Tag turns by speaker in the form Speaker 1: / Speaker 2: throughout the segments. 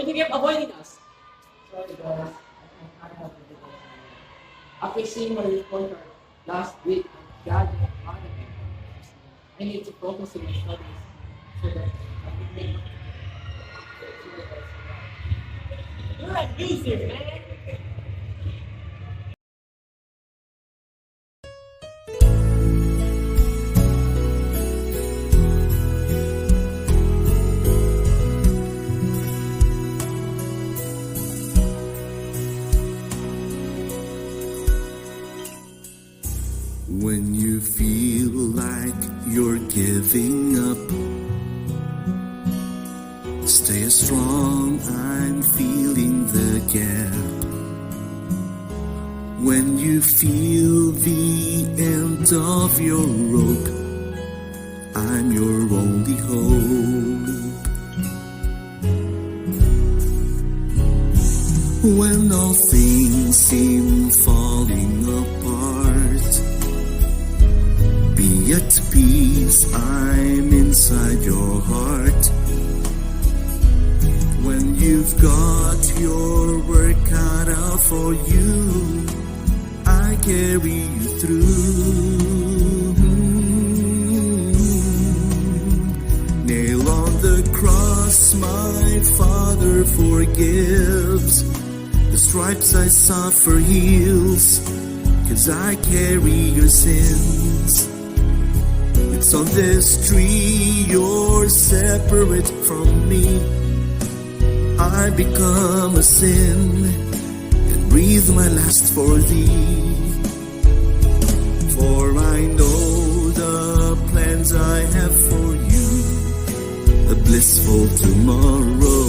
Speaker 1: you keep avoiding us? Sorry guys, I have to do that. After seeing my report last week, God and Father, I need to focus on my studies so that I can make it. You're a loser, man!
Speaker 2: When you feel like you're giving up, stay strong, I'm feeling the gap. When you feel the end of your rope, I'm your only hope. When all things seem falling apart, be at peace, I'm inside your heart. When you've got your work cut out for you, I carry you through. Nail on the cross, my Father forgives. The stripes I suffer heals, 'cause I carry your sins. It's on this tree you're separate from me. I become a sin and breathe my last for thee. For I know the plans I have for you, a blissful tomorrow.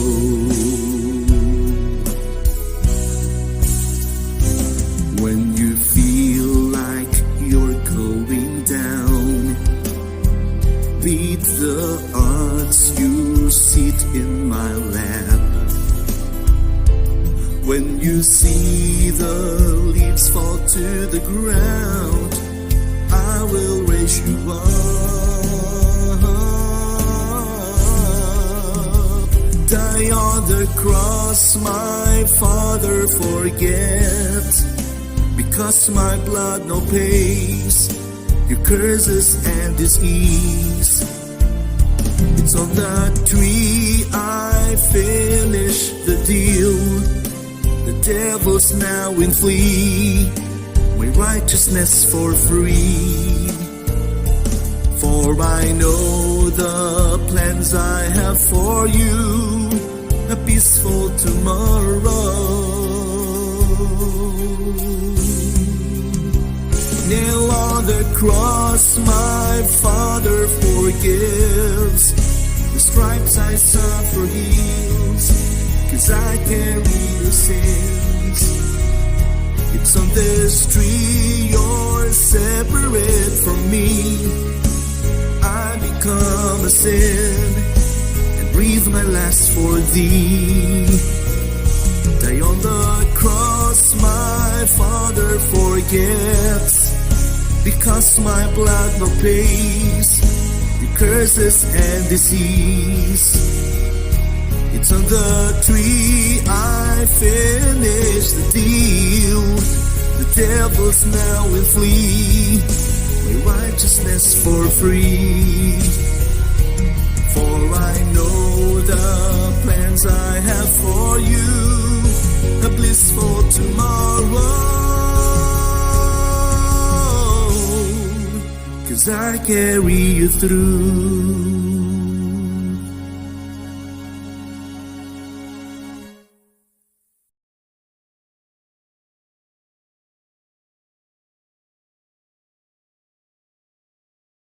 Speaker 2: When you feel like you're going down, beat the odds, you sit in my lap. When you see the leaves fall to the ground, I will raise you up. Die on the cross, my Father forget, because my blood no pays your curses and disease. It's on that tree I finish the deal. The devil's now in flee, my righteousness for free. For I know the plans I have for you, a peaceful tomorrow. Nail on the cross, my Father forgives. The stripes I suffer heals, 'cause I carry your sins. It's on this tree you're separate from me. I become a sin and breathe my last for thee. Die on the cross, my Father forgets, because my blood no pays your curses and disease. It's on the tree I finish the deal. The devil's now will flee, my righteousness for free. For I know the plans I have for you, a blissful tomorrow. 'Cause I carry you through.